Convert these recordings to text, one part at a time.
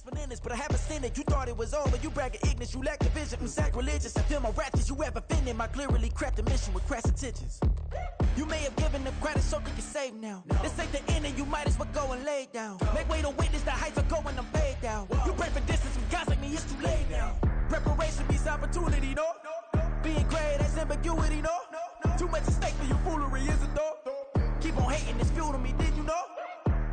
asked for this, but I haven't seen it. You thought it was over. You bragging ignorance. You lack the vision. I'm sacrilegious. I feel my raptures. You have offended my clearly crafted mission with crass intentions. You may have given them credit so they can save now. This ain't the end and you might as well go and lay down. Make way to witness the heights are going, I'm paid down. You pray for distance from guys like me, it's too late now. Preparation means opportunity, no? Being great as ambiguity, no? Too much at stake for your foolery, is it though? Keep on hating, it's fuel to me, did you know?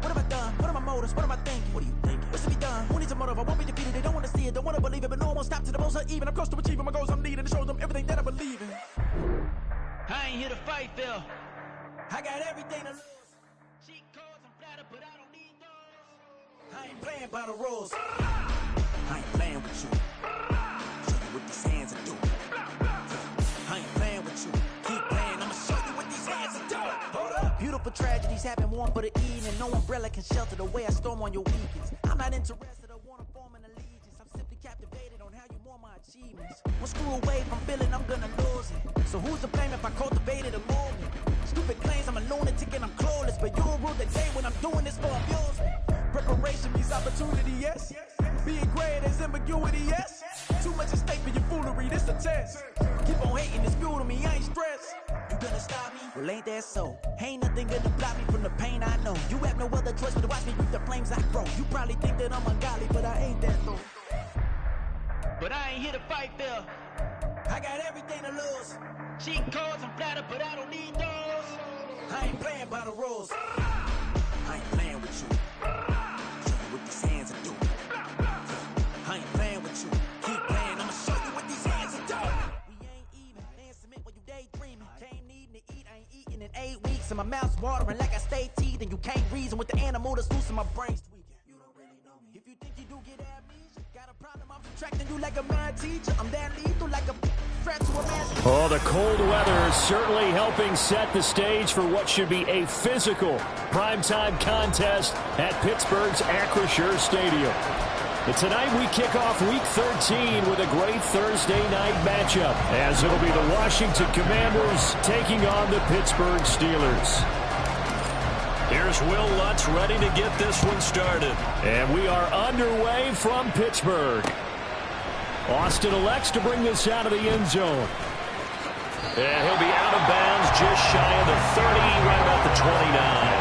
What have I done? What are my motives? What am I thinking? What are you thinking? What's to be done? Who needs a motive? I won't be defeated. They don't want to see it, don't want to believe it, but no one won't stop to the most uneven. I'm close to achieving my goals I'm needing to show them everything that I believe in. I ain't here to fight, Phil. I got everything to lose. Cheat codes, I'm flattered, but I don't need those. I ain't playing by the rules. I ain't playing with you. Show you what these hands are doing. I ain't playing with you. Keep playing, I'ma show you what these hands are doing. Hold up. Beautiful tragedies happen one for the evening. No umbrella can shelter the way I storm on your weekends. I'm not interested, I wanna form an allegiance. I'm simply captivated on how you want my achievements. One screw away from feeling I'm gonna lose it. So who's to blame if I cultivated a movement? Stupid claims I'm a lunatic and I'm clueless, but you'll rule the day when I'm doing this for amusement. Preparation means opportunity, yes. Being great is ambiguity, yes. Too much at stake for your foolery, this a test. Keep on hating, it's fuel to me, I ain't stressed. You gonna stop me? Well, ain't that so? Ain't nothing gonna block me from the pain I know. You have no other choice but to watch me reap the flames I grow. You probably think that I'm ungodly, but I ain't that low. But I ain't here to fight, Phil. I got everything to lose. Cheat codes, I'm flattered, but I don't need those. I ain't playing by the rules. I ain't playing with you. Show you what these hands are doing. I ain't playing with you. Keep playing, I'ma show you what these hands are doing. We ain't even. Man, submit when you daydreaming. Came needing to eat, I ain't eating in 8 weeks. And my mouth's watering like I stay teeth. And you can't reason with the animal that's loose in my brain's tweaking. You don't really know me. If you think you do get amnesia, got a problem, I'm subtracting you like a mad teacher. I'm that lethal like a threat to a man. Oh, the cold weather is certainly helping set the stage for what should be a physical primetime contest at Pittsburgh's Acrisure Stadium. And tonight we kick off Week 13 with a great Thursday night matchup, as it'll be the Washington Commanders taking on the Pittsburgh Steelers. Here's Will Lutz ready to get this one started. And we are underway from Pittsburgh. Austin elects to bring this out of the end zone. And he'll be out of bounds just shy of the 30, right about the 29.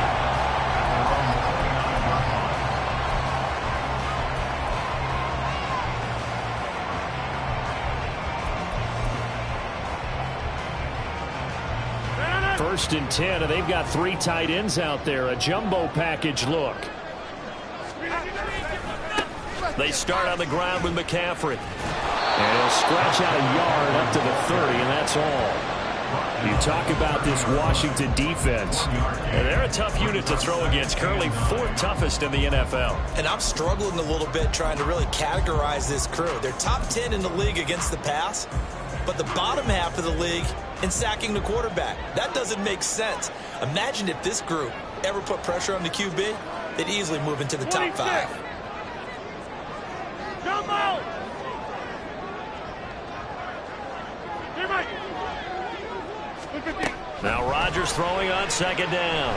First and 10, and they've got 3 tight ends out there. A jumbo package look. They start on the ground with McCaffrey. And he'll scratch out a yard up to the 30, and that's all. You talk about this Washington defense. And they're a tough unit to throw against. Currently 4th toughest in the NFL. And I'm struggling a little bit trying to really categorize this crew. They're top 10 in the league against the pass, but the bottom half of the league in sacking the quarterback. That doesn't make sense. Imagine if this group ever put pressure on the QB, they'd easily move into the top 5. Come out! Now Rodgers throwing on 2nd down.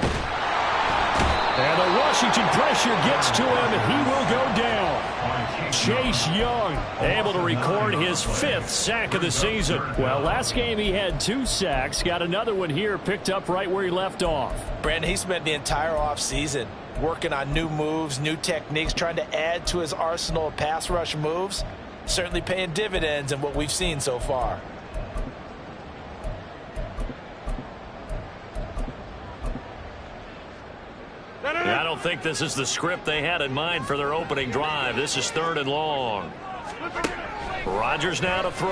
And the Washington pressure gets to him, and he will go down. Chase Young able to record his 5th sack of the season. Well, last game he had 2 sacks. Got another one here, picked up right where he left off. Brandon, he spent the entire offseason working on new moves, new techniques, trying to add to his arsenal of pass rush moves. Certainly paying dividends in what we've seen so far. I don't think this is the script they had in mind for their opening drive. This is 3rd and long. Rodgers now to throw.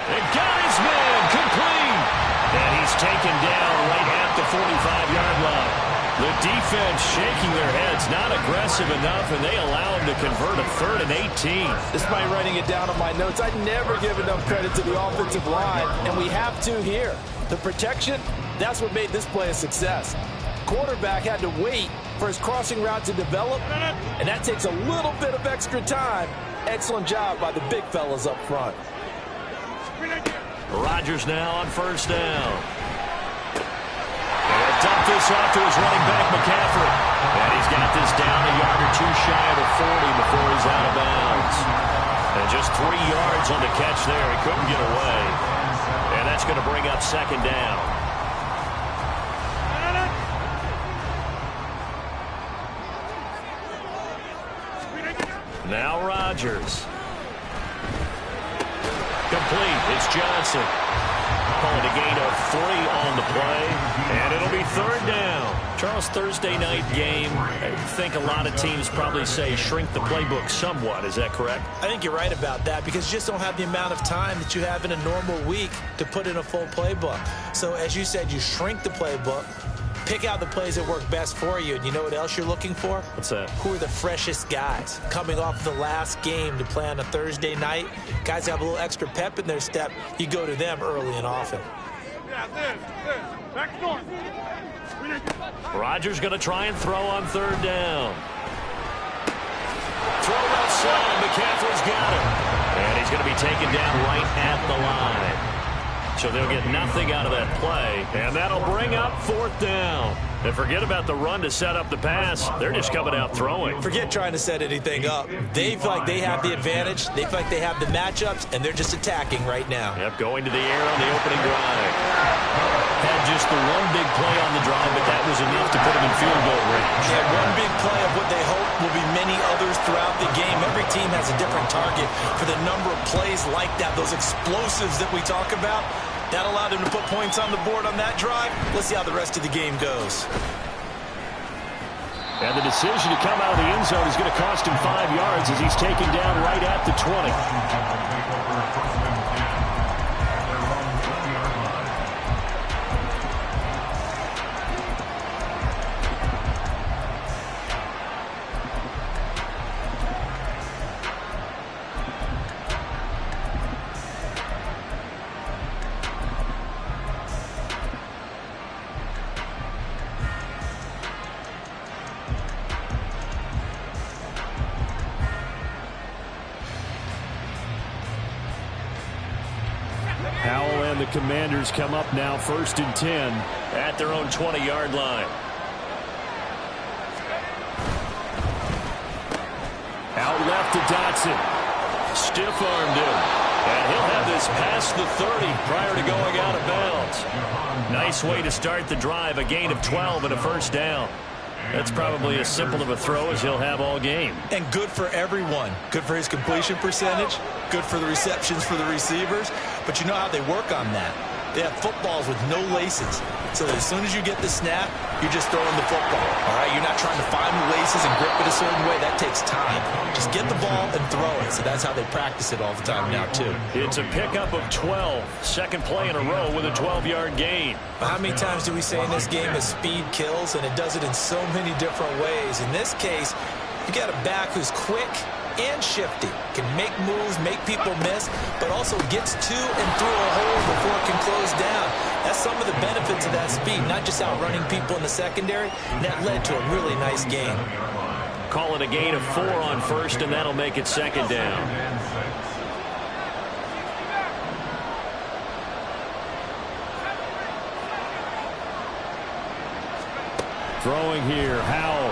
And got his man complete. And he's taken down right at the 45-yard line. The defense shaking their heads, not aggressive enough, and they allow him to convert a 3rd and 18. Despite writing it down on my notes, I never give enough credit to the offensive line, and we have to here. The protection, that's what made this play a success. Quarterback had to wait for his crossing route to develop, and that takes a little bit of extra time. Excellent job by the big fellas up front. Rodgers now on 1st down. And dump this pass off to his running back, McCaffrey. And he's got this down a yard or two shy of the 40 before he's out of bounds. And just 3 yards on the catch there. He couldn't get away. And that's going to bring up second down. Now Rodgers. Complete. It's Johnson. Calling a gain of 3 on the play. And it'll be third down. Charles, Thursday night game. I think a lot of teams probably say shrink the playbook somewhat. Is that correct? I think you're right about that because you just don't have the amount of time that you have in a normal week to put in a full playbook. So as you said, you shrink the playbook. Pick out the plays that work best for you. And you know what else you're looking for? What's that? Who are the freshest guys coming off the last game to play on a Thursday night? Guys that have a little extra pep in their step. You go to them early and often. Rodgers going to try and throw on third down. Throw outside. McCaffrey's got it. And he's going to be taken down right at the line. So they'll get nothing out of that play, and that'll bring up fourth down. And forget about the run to set up the pass. They're just coming out throwing. Forget trying to set anything up. They feel like they have the advantage. They feel like they have the matchups, and they're just attacking right now. Yep, going to the air on the opening drive. Had just the one big play on the drive, but that was enough to put them in field goal range. Yeah, one big play of what they hope will be many others throughout the game. Every team has a different target for the number of plays like that, those explosives that we talk about. That allowed him to put points on the board on that drive. Let's see how the rest of the game goes. And the decision to come out of the end zone is going to cost him 5 yards as he's taken down right at the 20. The Commanders come up now 1st and 10 at their own 20-yard line. Out left to Dotson. Stiff-armed him. And he'll have this past the 30 prior to going out of bounds. Nice way to start the drive. A gain of 12 and a first down. That's probably as simple of a throw as he'll have all game. And good for everyone. Good for his completion percentage. Good for the receptions for the receivers. But you know how they work on that. They have footballs with no laces. So that as soon as you get the snap, you're just throwing the football. All right, you're not trying to find the laces and grip it a certain way. That takes time. Just get the ball and throw it. So that's how they practice it all the time now, too. It's a pickup of 12. Second play in a row with a 12-yard gain. How many times do we say in this game that speed kills, and it does it in so many different ways? In this case, you got a back who's quick and shifty, can make moves, make people miss, but also gets to and through a hole before it can close down. That's some of the benefits of that speed, not just outrunning people in the secondary, and that led to a really nice game. Call it a gain of 4 on first, and that'll make it second down. Throwing here, Howell.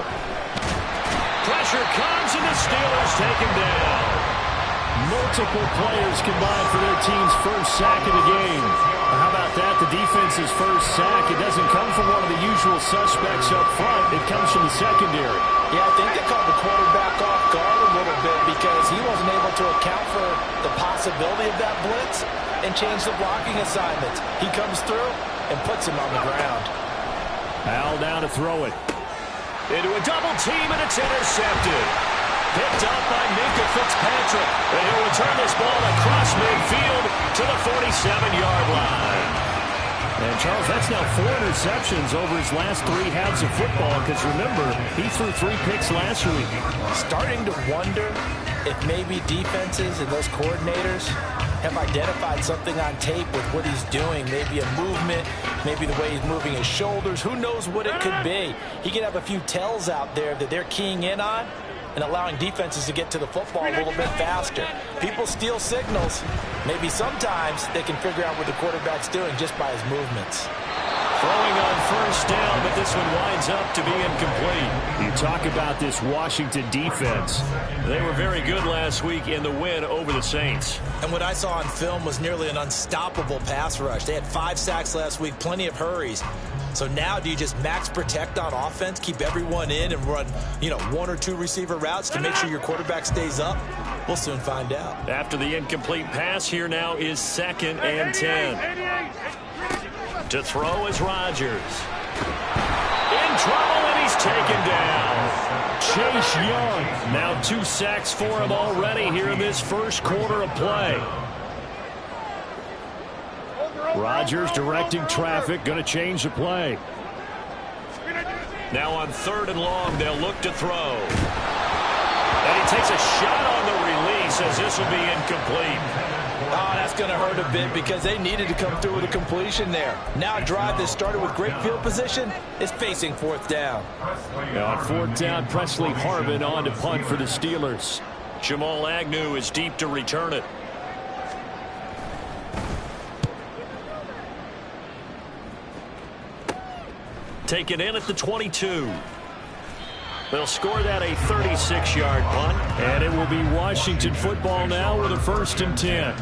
Pressure comes, and the Steelers take him down. Multiple players combined for their team's first sack of the game. How about that? The defense's first sack. It doesn't come from one of the usual suspects up front. It comes from the secondary. Yeah, I think they called the quarterback off guard a little bit because he wasn't able to account for the possibility of that blitz and change the blocking assignments. He comes through and puts him on the ground. Al down to throw it. Into a double team, and it's intercepted. Picked up by Minka Fitzpatrick. And he'll return this ball across midfield to the 47-yard line. And, Charles, that's now 4 interceptions over his last 3 halves of football because, remember, he threw 3 picks last week. Starting to wonder if maybe defenses and those coordinators have identified something on tape with what he's doing. Maybe a movement, maybe the way he's moving his shoulders. Who knows what it could be? He could have a few tells out there that they're keying in on and allowing defenses to get to the football a little bit faster. People steal signals. Maybe sometimes they can figure out what the quarterback's doing just by his movements. Throwing on first down, but this one winds up to be incomplete. You talk about this Washington defense. They were very good last week in the win over the Saints. And what I saw on film was nearly an unstoppable pass rush. They had 5 sacks last week, plenty of hurries. So now do you just max protect on offense, keep everyone in, and run, 1 or 2 receiver routes to make sure your quarterback stays up? We'll soon find out. After the incomplete pass, here now is 2nd and 10. To throw is Rodgers. In trouble, and he's taken down. Chase Young. Now 2 sacks for him already here in this first quarter of play. Rodgers directing traffic, going to change the play. Now on 3rd and long, they'll look to throw. And he takes a shot on the release as this will be incomplete. Oh, that's going to hurt a bit because they needed to come through with a completion there. Now a drive that started with great field position is facing 4th down. Now on 4th down, Presley Harvin on to punt for the Steelers. Jamal Agnew is deep to return it. Taken in at the 22. They'll score that a 36-yard punt, and it will be Washington football now with a 1st and 10.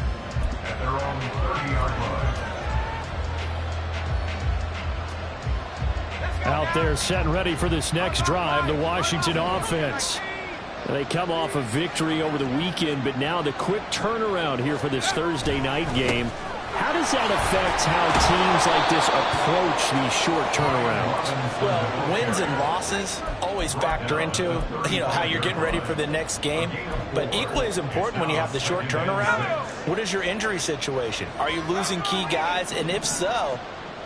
Out there set and ready for this next drive, the Washington offense. They come off a victory over the weekend, but now the quick turnaround here for this Thursday night game. How does that affect how teams like this approach these short turnarounds? Well, wins and losses always factor into, how you're getting ready for the next game. But equally as important when you have the short turnaround, what is your injury situation? Are you losing key guys? And if so,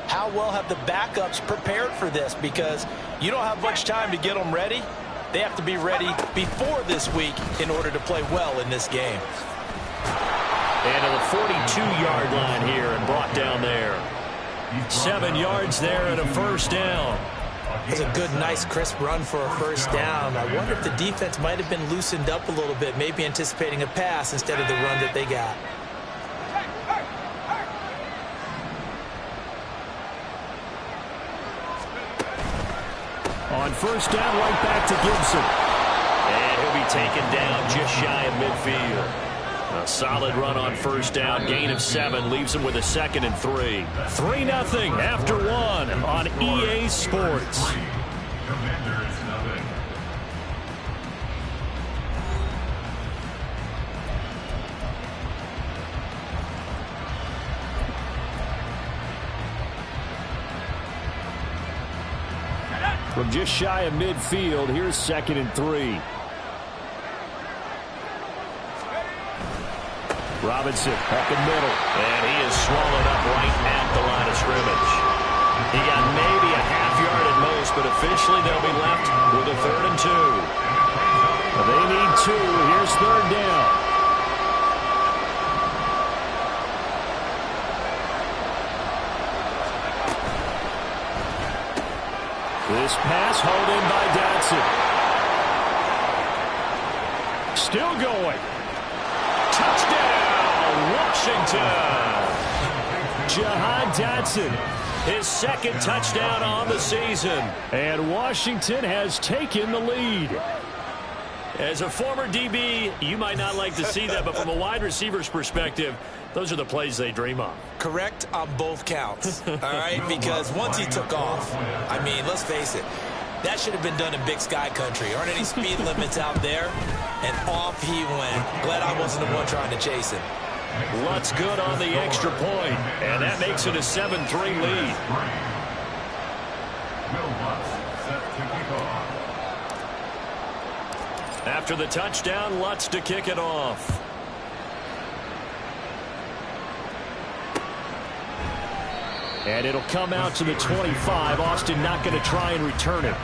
how well have the backups prepared for this? Because you don't have much time to get them ready. They have to be ready before this week in order to play well in this game. And to the 42-yard line here and brought down there. 7 yards there and a 1st down. It's a good, nice, crisp run for a 1st down. I wonder if the defense might have been loosened up a little bit, maybe anticipating a pass instead of the run that they got. On 1st down, right back to Gibson. And he'll be taken down just shy of midfield. A solid run on 1st down, gain of 7, leaves him with a 2nd and 3. 3-0 after 1 on EA Sports. From just shy of midfield, here's 2nd and 3. Robinson up the middle, and he is swallowed up right at the line of scrimmage. He got maybe a half yard at most, but officially they'll be left with a 3rd and 2. They need 2. Here's 3rd down. This pass hauled in by Dotson. Still going. Touchdown! Washington. Jahan Dotson, his 2nd touchdown on the season. And Washington has taken the lead. As a former DB, you might not like to see that, but from a wide receiver's perspective, those are the plays they dream of. Correct on both counts, all right? Because once he took off, I mean, let's face it, that should have been done in Big Sky country. Aren't any speed limits out there? And off he went. Glad I wasn't the one trying to chase him. Lutz good on the extra point, and that makes it a 7-3 lead. After the touchdown, Lutz to kick it off. And it'll come out to the 25. Austin not going to try and return it.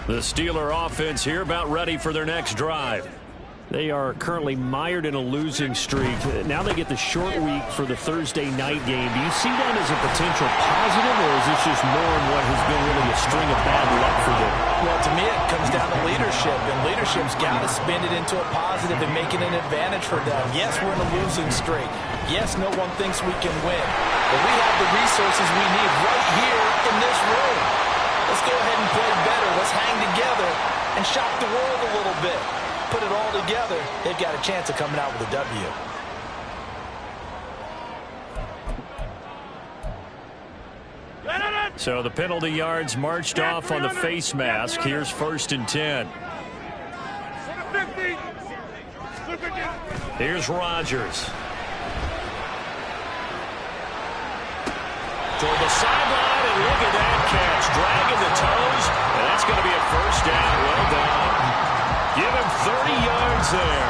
The Steeler offense here about ready for their next drive. They are currently mired in a losing streak. Now they get the short week for the Thursday night game. Do you see that as a potential positive, or is this just more of what has been really a string of bad luck for them? Well, to me, it comes down to leadership, and leadership's got to spin it into a positive and make it an advantage for them. Yes, we're in a losing streak. Yes, no one thinks we can win, but we have the resources we need right here in this room. Let's go ahead and play better. Let's hang together and shock the world a little bit. Put it all together, they've got a chance of coming out with a W. So the penalty yards marched off on the face mask. Here's 1st and 10. Here's Rodgers. Toward the sideline, and look at that catch. Dragging the toes, and that's going to be a 1st down. Well done. Give him 30 yards there.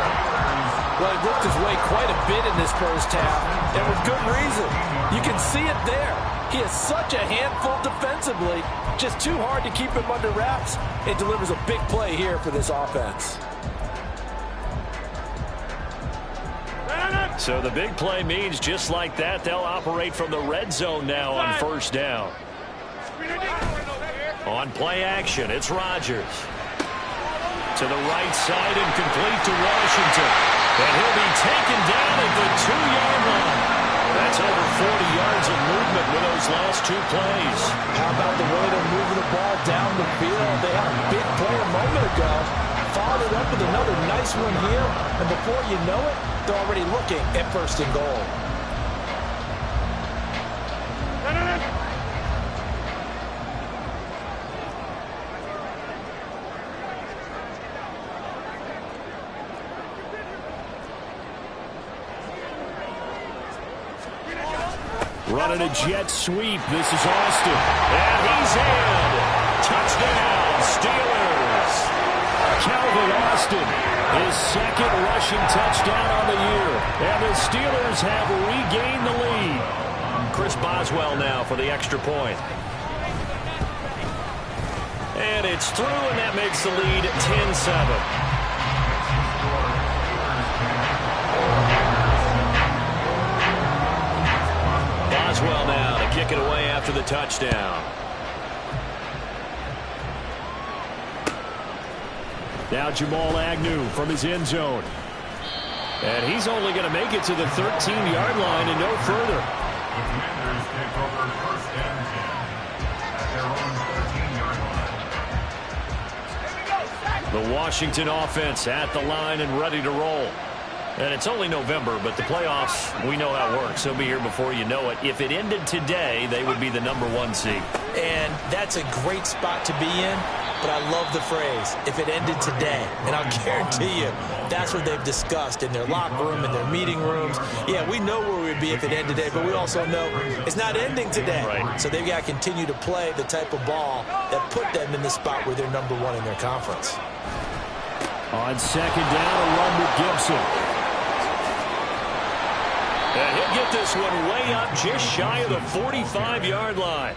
Well, he worked his way quite a bit in this first half, and with good reason. You can see it there. He is such a handful defensively. Just too hard to keep him under wraps. It delivers a big play here for this offense. So the big play means just like that, they'll operate from the red zone now on 1st down. On play action, it's Rodgers. To the right side and complete to Washington. And he'll be taken down at the 2-yard line. That's over 40 yards of movement with those last 2 plays. How about the way they're moving the ball down the field? They had a big play a moment ago. Followed it up with another nice one here. And before you know it, they're already looking at 1st and goal. Running a jet sweep. This is Austin. And he's in. Touchdown, Steelers. Calvin Austin, his 2nd rushing touchdown on the year. And the Steelers have regained the lead. Chris Boswell now for the extra point. And it's through, and that makes the lead 10-7. Boswell now to kick it away after the touchdown. Now Jamal Agnew from his end zone. And he's only going to make it to the 13-yard line and no further. The Washington offense at the line and ready to roll. And it's only November, but the playoffs, we know how it works. They'll be here before you know it. If it ended today, they would be the #1 seed. And that's a great spot to be in, but I love the phrase, if it ended today. And I'll guarantee you, that's what they've discussed in their locker room, in their meeting rooms. Yeah, we know where we'd be if it ended today, but we also know it's not ending today. Right. So they've got to continue to play the type of ball that put them in the spot where they're #1 in their conference. On 2nd down, a run with Gibson. And he'll get this one way up just shy of the 45-yard line.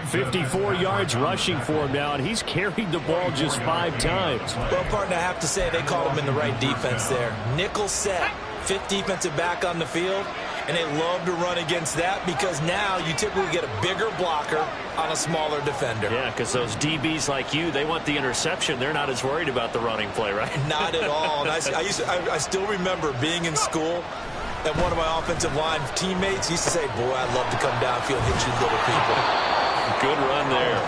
54 yards rushing for him now, and he's carried the ball just 5 times. Well, partner, I have to say they called him in the right defense there. Nickel set, 5th defensive back on the field, and they love to run against that because now you typically get a bigger blocker on a smaller defender. Yeah, because those DBs like you, they want the interception. They're not as worried about the running play, right? Not at all. And I still remember being in school, and one of my offensive line teammates used to say, boy, I'd love to come downfield and hit you little people. Good run there.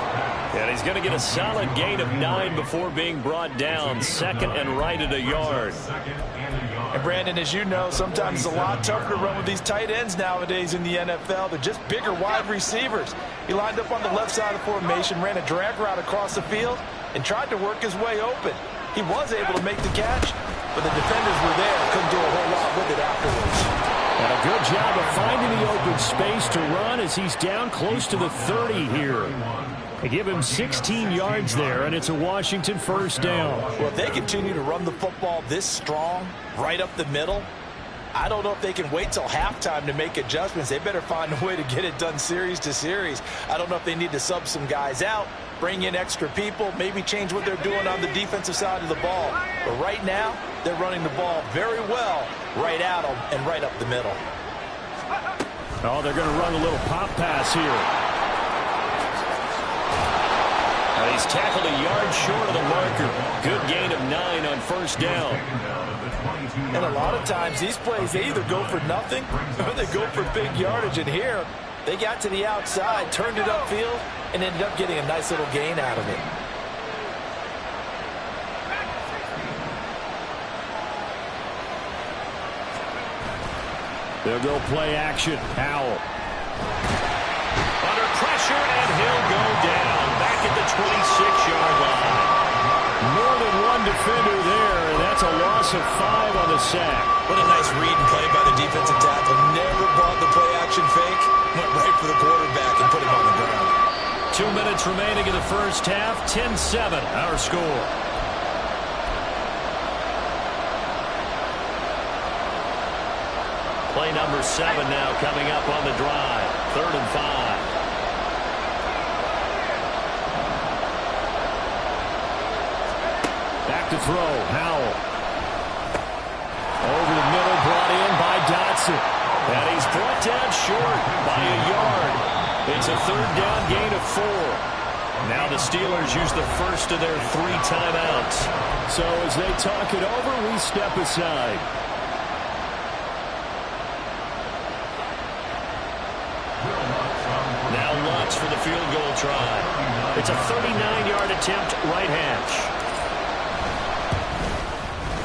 And he's going to get a solid gain of 9 before being brought down. 2nd and right at a yard. And Brandon, as you know, sometimes it's a lot tougher to run with these tight ends nowadays in the NFL. They're just bigger wide receivers. He lined up on the left side of the formation, ran a drag route across the field, and tried to work his way open. He was able to make the catch, but the defenders were there. Couldn't do a whole lot with it afterwards. And a good job of finding the open space to run as he's down close to the 30 here. They give him 16 yards there, and it's a Washington 1st down. Well, if they continue to run the football this strong, right up the middle, I don't know if they can wait till halftime to make adjustments. They better find a way to get it done series to series. I don't know if they need to sub some guys out, bring in extra people, maybe change what they're doing on the defensive side of the ball. But right now, They're running the ball very well right at them and right up the middle. Oh, they're going to run a little pop pass here. Now he's tackled a yard short of the marker. Good gain of 9 on first down. And a lot of times these plays, they either go for nothing or they go for big yardage. And here, they got to the outside, turned it upfield, and ended up getting a nice little gain out of it. They'll go play action. Howell. Under pressure, and he'll go down. Back at the 26-yard line. More than one defender there, and that's a loss of 5 on the sack. What a nice read and play by the defensive tackle. Never brought the play-action fake. Went right for the quarterback and put him on the ground. 2 minutes remaining in the first half. 10-7, our score. Play number 7 now coming up on the drive. 3rd and 5. Back to throw. Howell. Over the middle, brought in by Dotson. And he's brought down short by a yard. It's a 3rd down gain of 4. Now the Steelers use the first of their 3 timeouts. So as they talk it over, we step aside. Now Lutz for the field goal try. It's a 39-yard attempt, right hash.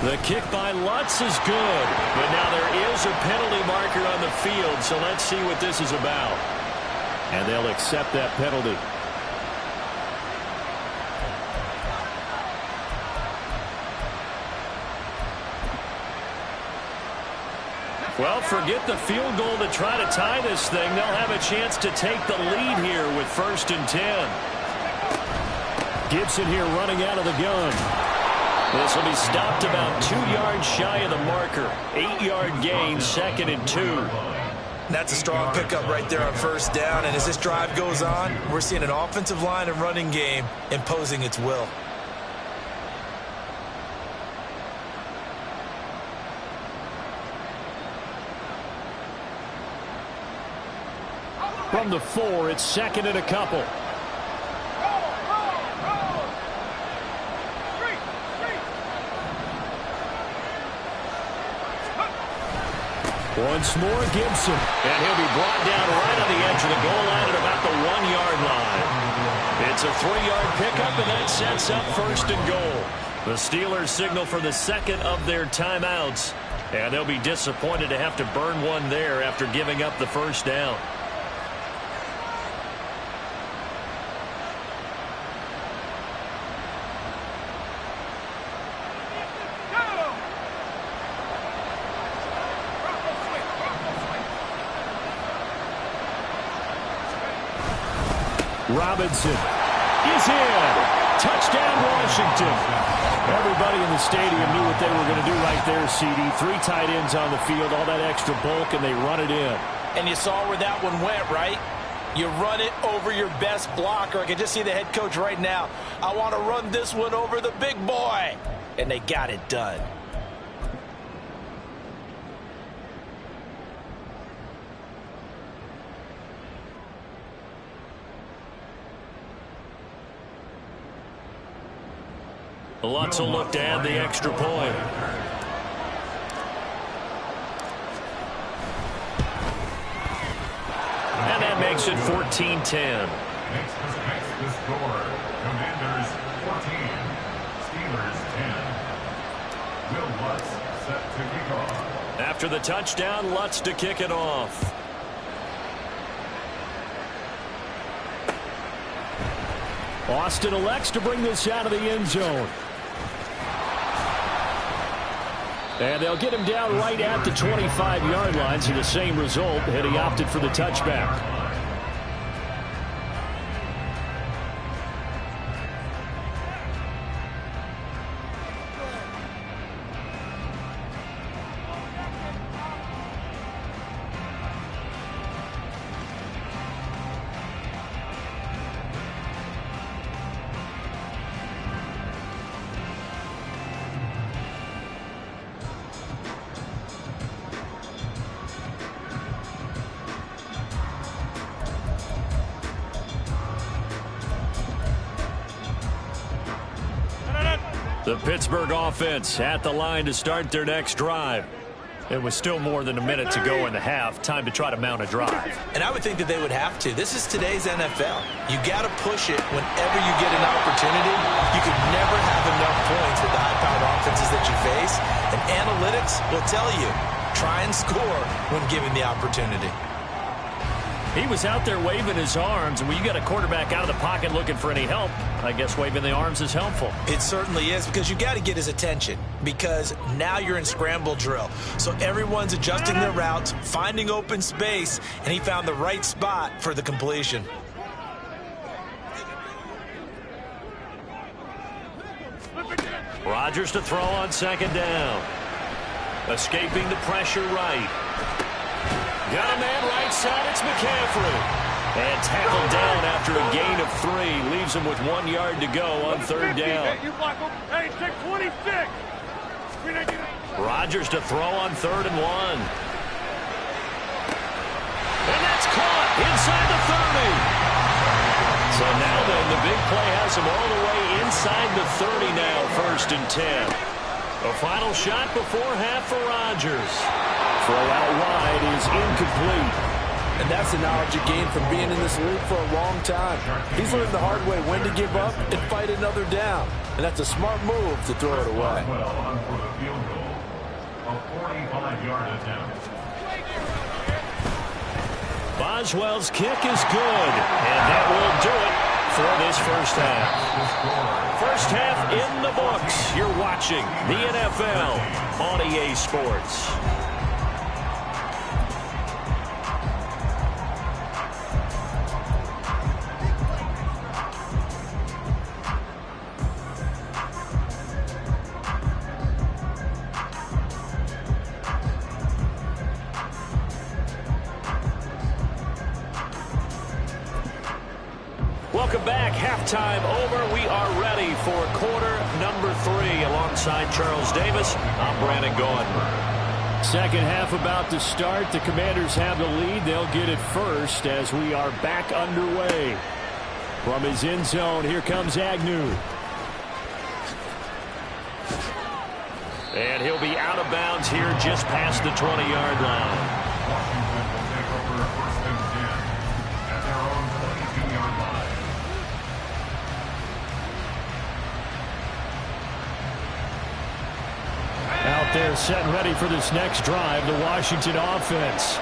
The kick by Lutz is good, but now there is a penalty marker on the field, so let's see what this is about. And they'll accept that penalty. Well, forget the field goal to try to tie this thing. They'll have a chance to take the lead here with 1st and 10. Gibson here running out of the gun. This will be stopped about 2 yards shy of the marker. 8-yard gain, 2nd and 2. That's a strong pickup right there on 1st down. And as this drive goes on, we're seeing an offensive line and running game imposing its will. From the 4, it's 2nd and a couple. Once more, Gibson. And he'll be brought down right on the edge of the goal line at about the 1-yard line. It's a 3-yard pickup, and that sets up 1st and goal. The Steelers signal for the 2nd of their timeouts, and they'll be disappointed to have to burn one there after giving up the 1st down. Robinson is in. Touchdown, Washington. Everybody in the stadium knew what they were going to do right there, CD. 3 tight ends on the field, all that extra bulk, and they run it in. And you saw where that one went, right? You run it over your best blocker. I can just see the head coach right now. I want to run this one over the big boy. And they got it done. Lutz will look to add the extra point. And that makes it 14-10. Next the score. Commanders 14, Steelers 10. Will Lutz set to kick off. After the touchdown, Lutz to kick it off. Austin elects to bring this out of the end zone. And they'll get him down right at the 25-yard line, so the same result, and he opted for the touchback. The Pittsburgh offense at the line to start their next drive. It was still more than a minute to go in the half. Time to try to mount a drive. And I would think that they would have to. This is today's NFL. You got to push it whenever you get an opportunity. You could never have enough points with the high-powered offenses that you face. And analytics will tell you, try and score when given the opportunity. He was out there waving his arms, and when you got a quarterback out of the pocket looking for any help, I guess waving the arms is helpful. It certainly is, because you got to get his attention, because now you're in scramble drill. So everyone's adjusting their routes, finding open space, and he found the right spot for the completion. Rodgers to throw on second down. Escaping the pressure right. Got a man right side, it's McCaffrey. And tackled down after a gain of 3. Leaves him with 1 yard to go on third down. Rodgers to throw on 3rd and 1. And that's caught inside the 30. So now then, the big play has him all the way inside the 30 now, 1st and 10. A final shot before half for Rodgers. Throw out wide is incomplete. And that's the knowledge you gain from being in this league for a long time. He's learned the hard way when to give up and fight another down. And that's a smart move to throw it away. Well on for the field goal. A 45-yard attempt. Boswell's kick is good. And that will do it for this first half. First half in the books. You're watching the NFL on EA Sports. Welcome back. Halftime over. We are ready for quarter number 3. Alongside Charles Davis, I'm Brandon Gordon. Second half about to start. The Commanders have the lead. They'll get it first as we are back underway. From his end zone, here comes Agnew. And he'll be out of bounds here just past the 20-yard line. Washington will take over 1st and 10 at their own 22-yard line. Out there set and ready for this next drive, the Washington offense.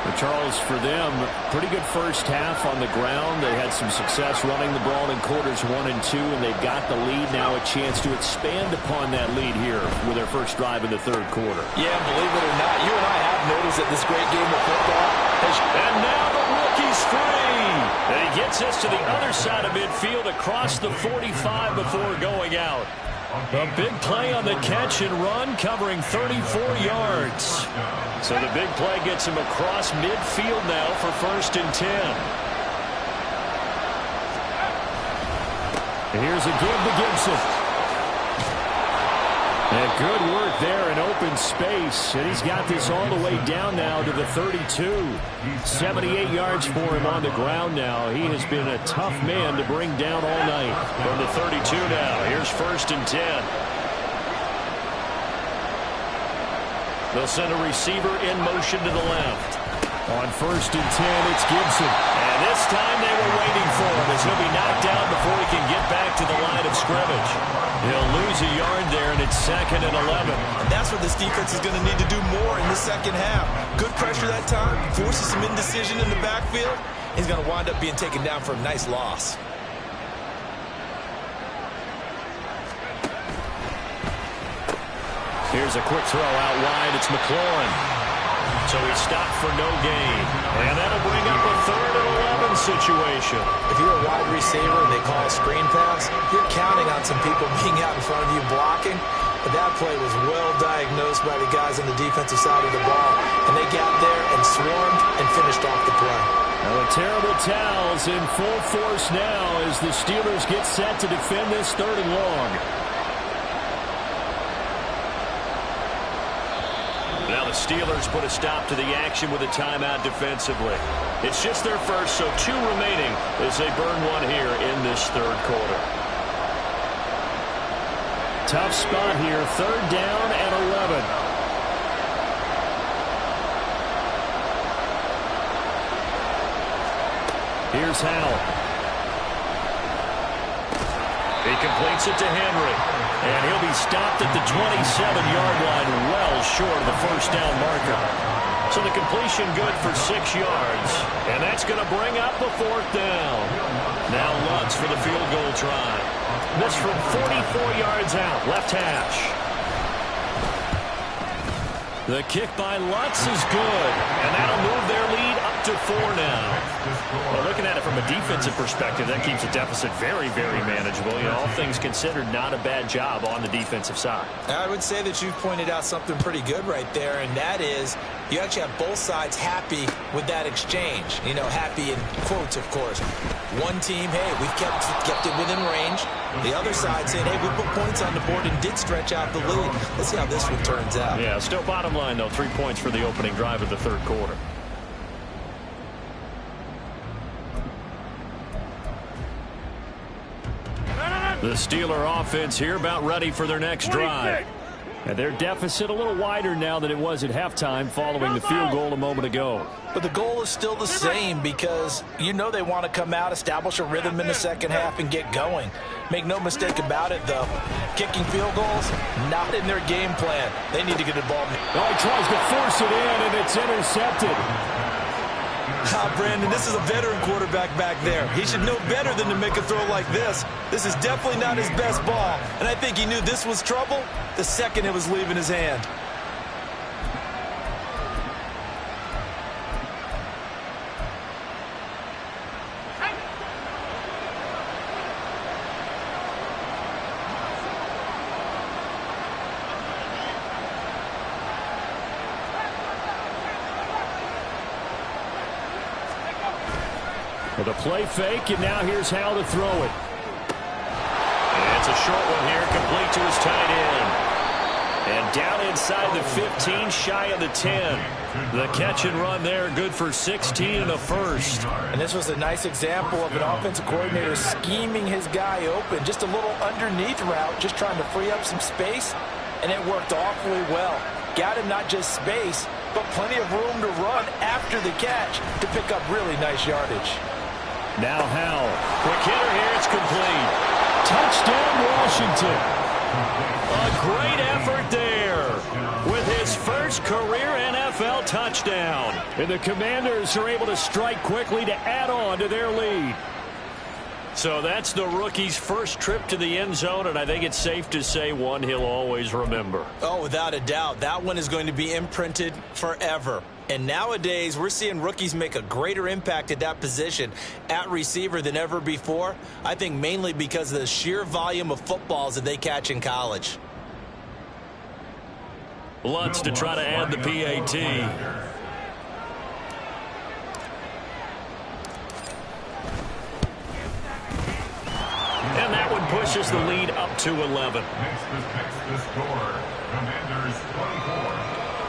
But Charles, for them, pretty good first half on the ground. They had some success running the ball in quarters 1 and 2, and they've got the lead now, a chance to expand upon that lead here with their first drive in the 3rd quarter. Yeah, believe it or not, you and I have noticed that this great game of football has... And now the rookie's free. And he gets us to the other side of midfield across the 45 before going out. A big play on the catch and run, covering 34 yards. So the big play gets him across midfield now for 1st and 10. And here's a give to Gibson. And good work there in open space. And he's got this all the way down now to the 32. 78 yards for him on the ground now. He has been a tough man to bring down all night. From the 32 now, here's 1st and 10. They'll send a receiver in motion to the left. On 1st and 10, it's Gibson. And this time they were waiting for him as he'll be knocked down before he can get back to the line of scrimmage. He'll lose a yard there, and it's 2nd and 11. And that's what this defense is going to need to do more in the second half. Good pressure that time, forces some indecision in the backfield. He's going to wind up being taken down for a nice loss. Here's a quick throw out wide. It's McLaurin. So he stopped for no gain. And that'll bring up a 3rd and 11 situation. If you're a wide receiver and they call a screen pass, you're counting on some people being out in front of you blocking. But that play was well diagnosed by the guys on the defensive side of the ball. And they got there and swarmed and finished off the play. Now the terrible towels in full force now as the Steelers get set to defend this 3rd and long. Now the Steelers put a stop to the action with a timeout defensively. It's just their first, so 2 remaining as they burn 1 here in this 3rd quarter. tough spot here. 3rd down and 11. Here's Howell. He completes it to Henry. And he'll be stopped at the 27-yard line, well short of the first down marker. So the completion good for 6 yards. And that's going to bring up the 4th down. Now Lutz for the field goal try. This from 44 yards out, left hash. The kick by Lutz is good, and that'll move their lead up to 4 now. Well, looking at it from a defensive perspective, that keeps the deficit very, very manageable. You know, all things considered, not a bad job on the defensive side. I would say that you've pointed out something pretty good right there, and that is you actually have both sides happy with that exchange. You know, happy in quotes, of course. One team, hey, we've kept it within range. The other side saying, hey, we put points on the board and did stretch out the lead. Let's see how this one turns out. Yeah, still bottom line, though, 3 points for the opening drive of the 3rd quarter. The Steeler offense here about ready for their next drive. And their deficit a little wider now than it was at halftime following the field goal a moment ago. But the goal is still the same because you know they want to come out, establish a rhythm in the second half, and get going. Make no mistake about it, though. Kicking field goals, not in their game plan. They need to get the ball. Oh, he tries to force it in, and it's intercepted. Brandon, this is a veteran quarterback back there. He should know better than to make a throw like this. This is definitely not his best ball, and I think he knew this was trouble the second it was leaving his hand. With a play fake, and now here's how to throw it. And it's a short one here, complete to his tight end. And down inside the 15, shy of the 10. The catch and run there, good for 16 and a first. And this was a nice example of an offensive coordinator scheming his guy open. Just a little underneath route, just trying to free up some space. And it worked awfully well. Got him not just space, but plenty of room to run after the catch to pick up really nice yardage. Now Howell. Quick hitter here. It's complete. Touchdown, Washington. A great effort there with his first career NFL touchdown. And the Commanders are able to strike quickly to add on to their lead. So that's the rookie's first trip to the end zone, and I think it's safe to say one he'll always remember. Oh, without a doubt. That one is going to be imprinted forever. And nowadays, we're seeing rookies make a greater impact at that position at receiver than ever before. I think mainly because of the sheer volume of footballs that they catch in college. Lutz to try to add the PAT. And that one pushes the lead up to 11. Next the score. Commanders 24,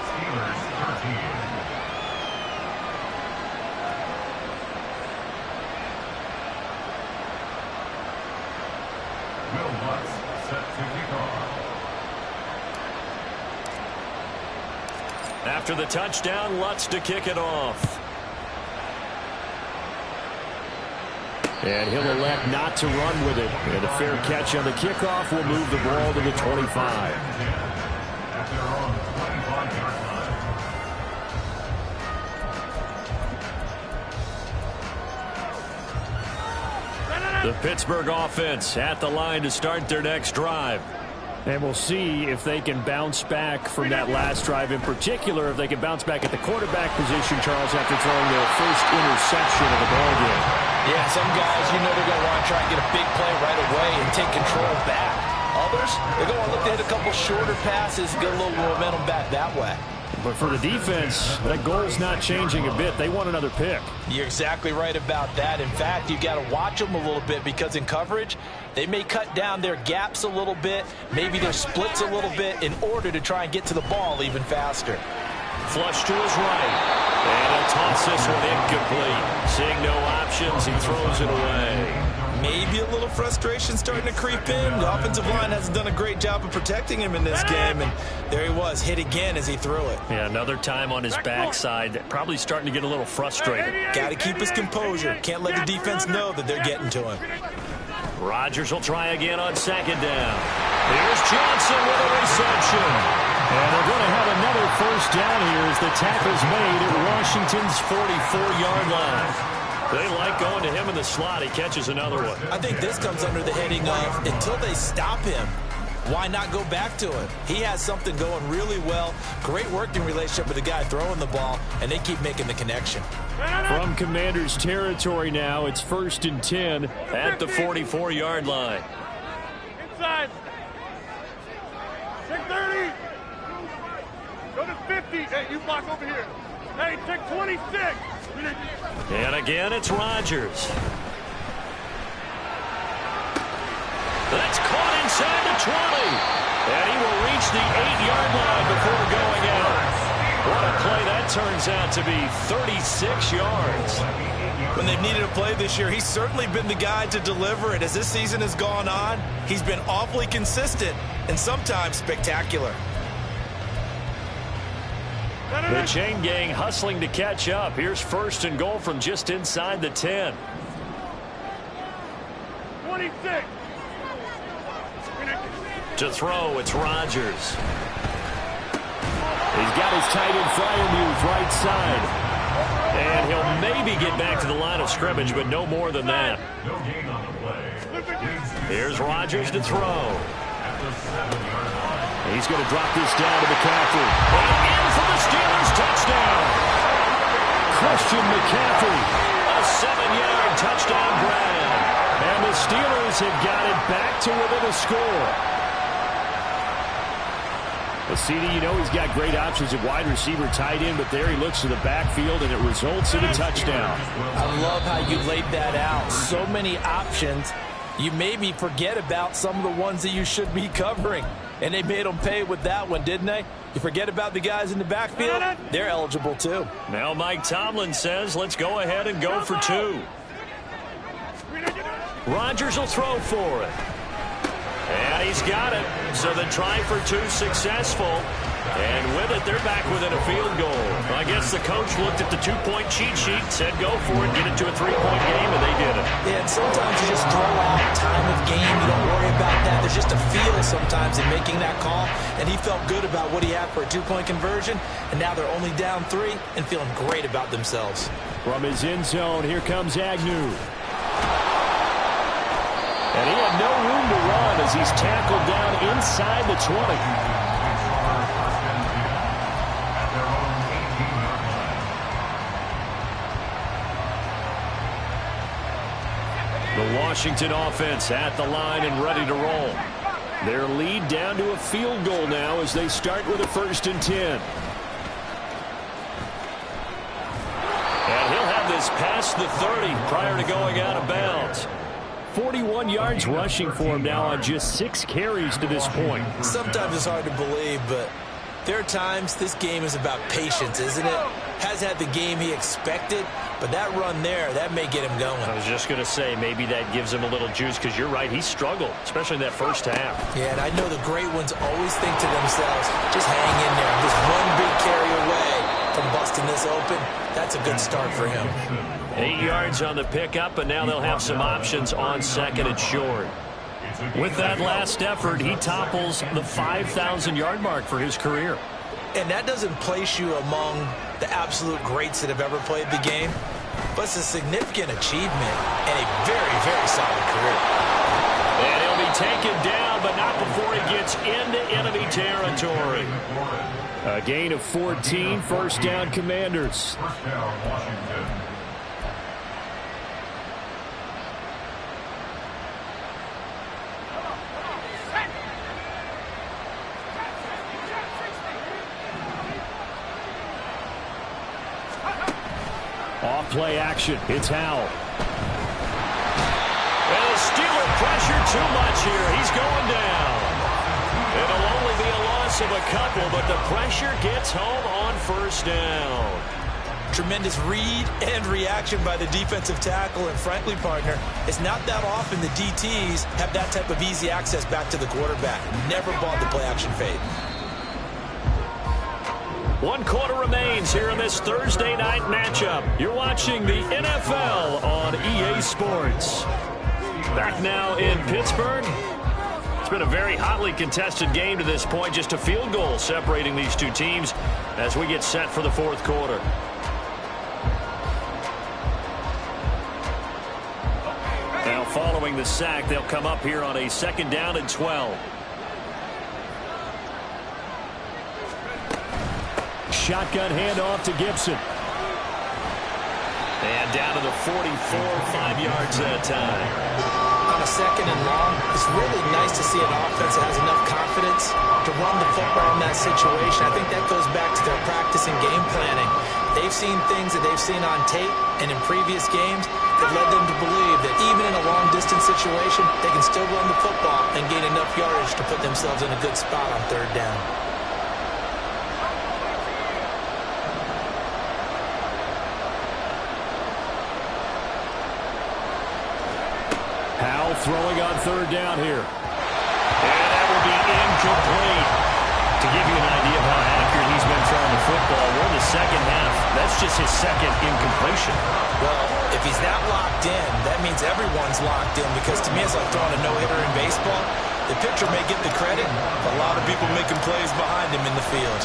Steelers 13. Will Lutz set to kick off. After the touchdown, Lutz to kick it off. And he'll elect not to run with it. And a fair catch on the kickoff will move the ball to the 25. At their own 25-yard line. The Pittsburgh offense at the line to start their next drive. And we'll see if they can bounce back from that last drive, in particular, if they can bounce back at the quarterback position, Charles, after throwing their first interception of the ball game. Yeah, some guys, you know they're going to want to try and get a big play right away and take control back. Others, they're going to look to hit a couple shorter passes, get a little momentum back that way. But for the defense, that goal's not changing a bit. They want another pick. You're exactly right about that. In fact, you've got to watch them a little bit because in coverage, they may cut down their gaps a little bit, maybe their splits a little bit in order to try and get to the ball even faster. Flush to his right. And he'll toss this one incomplete. Seeing no option options. He throws it away. Maybe a little frustration starting to creep in. The offensive line hasn't done a great job of protecting him in this game, and there he was, hit again as he threw it. Yeah, another time on his backside, probably starting to get a little frustrated. Got to keep his composure. Can't let the defense know that they're getting to him. Rodgers will try again on second down. Here's Johnson with a reception. And they're going to have another first down here as the tackle's made at Washington's 44-yard line. They like going to him in the slot. He catches another one. I think this comes under the heading of until they stop him, why not go back to it? He has something going really well. Great working relationship with the guy throwing the ball, and they keep making the connection. From Commanders territory now, it's 1st and 10 at the 44-yard line. Inside. 630. Go to 50. Hey, you block over here. Hey, take 26. And again, it's Rodgers. That's caught inside the 20. And he will reach the 8-yard line before going out. What a play that turns out to be, 36 yards. When they've needed a play this year, he's certainly been the guy to deliver it. As this season has gone on, he's been awfully consistent and sometimes spectacular. The chain gang hustling to catch up. Here's 1st and goal from just inside the 10. 26. To throw, it's Rodgers. He's got his tight end Freiermuth right side. And he'll maybe get back to the line of scrimmage, but no more than that. Here's Rodgers to throw. He's going to drop this down to McCaffrey. And in for the Steelers touchdown. Christian McCaffrey. A 7-yard touchdown grab. And the Steelers have got it back to within a score. Well, CD, you know he's got great options at wide receiver, tight end, but there he looks to the backfield, and it results in a touchdown. I love how you laid that out. So many options. You maybe forget about some of the ones that you should be covering. And they made them pay with that one, didn't they? You forget about the guys in the backfield, they're eligible too. Now Mike Tomlin says, let's go ahead and go for 2. Rodgers will throw for it. And he's got it. So the try for 2 successful. And with it, they're back within a field goal. I guess the coach looked at the 2-point cheat sheet, said go for it, get it to a 3-point game, and they did it. Yeah, and sometimes you just throw out time of game. You don't worry about that. There's just a feel sometimes in making that call, and he felt good about what he had for a 2-point conversion, and now they're only down 3 and feeling great about themselves. From his end zone, here comes Agnew. And he had no room to run as he's tackled down inside the 20. The Washington offense at the line and ready to roll. Their lead down to a field goal now as they start with a 1st and 10. And he'll have this past the 30 prior to going out of bounds. 41 yards rushing for him now on just 6 carries to this point. Sometimes it's hard to believe, but there are times this game is about patience, isn't it? Has had the game he expected, but that run there, that may get him going. I was just going to say, maybe that gives him a little juice because you're right, he struggled, especially in that first half. Yeah, and I know the great ones always think to themselves, just hang in there. Just one big carry away from busting this open. That's a good start for him. 8 yards on the pickup, and now they'll have some options on 2nd and short. With that last effort, he topples the 5,000-yard mark for his career. And that doesn't place you among the absolute greats that have ever played the game, but it's a significant achievement and a very, very solid career. And he'll be taken down, but not before he gets into enemy territory. A gain of 14, 1st down Commanders. 1st down, Washington. Off-play action. It's Howell. And the Steeler pressure too much here. He's going down. It'll only be a loss of a couple, but the pressure gets home on 1st down. Tremendous read and reaction by the defensive tackle. And frankly, partner, it's not that often the DTs have that type of easy access back to the quarterback. Never bought the play-action fade. 1 quarter remains here in this Thursday night matchup. You're watching the NFL on EA Sports. Back now in Pittsburgh. It's been a very hotly contested game to this point. Just a field goal separating these two teams as we get set for the fourth quarter. Now following the sack, they'll come up here on a 2nd down and 12. Shotgun handoff to Gibson. And down to the 44, 5 yards that time. On a 2nd and long, it's really nice to see an offense that has enough confidence to run the football in that situation. I think that goes back to their practice and game planning. They've seen things that they've seen on tape and in previous games that led them to believe that even in a long-distance situation, they can still run the football and gain enough yardage to put themselves in a good spot on 3rd down. Throwing on 3rd down here. And that will be incomplete. To give you an idea of how accurate he's been throwing the football, we're in the 2nd half. That's just his 2nd incompletion. Well, if he's not locked in, that means everyone's locked in, because to me it's like throwing a no-hitter in baseball. The pitcher may get the credit, but a lot of people making plays behind him in the field.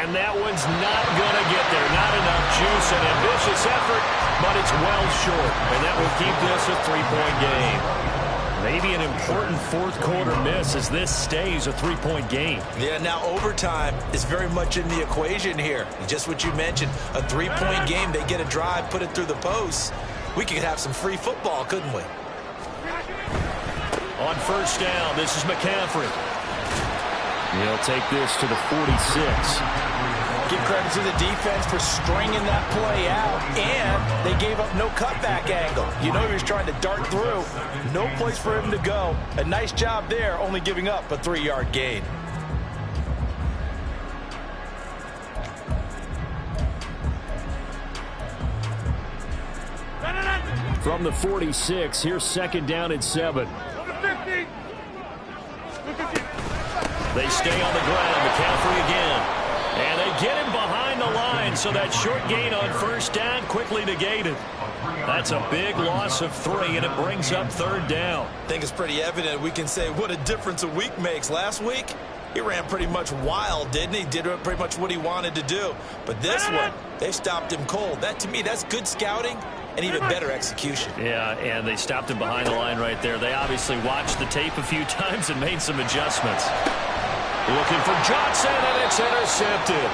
And that one's not going to get there. Not enough juice. An ambitious effort, but it's well short. And that will keep this a 3-point game. Maybe an important 4th quarter miss as this stays a 3-point game. Yeah, now overtime is very much in the equation here. Just what you mentioned, a 3-point game. They get a drive, put it through the posts. We could have some free football, couldn't we? On 1st down, this is McCaffrey. He'll take this to the 46. Give credit to the defense for stringing that play out, and they gave up no cutback angle. You know he was trying to dart through. No place for him to go. A nice job there, only giving up a 3-yard gain. From the 46, here's 2nd down and 7. They stay on the ground. McCaffrey again. And they get him behind the line, so that short gain on 1st down quickly negated. That's a big loss of 3, and it brings up 3rd down. I think it's pretty evident we can say what a difference a week makes. Last week, he ran pretty much wild, didn't he? Did pretty much what he wanted to do. But this one, they stopped him cold. That, to me, that's good scouting and even better execution. Yeah, and they stopped him behind the line right there. They obviously watched the tape a few times and made some adjustments. Looking for Johnson, and it's intercepted.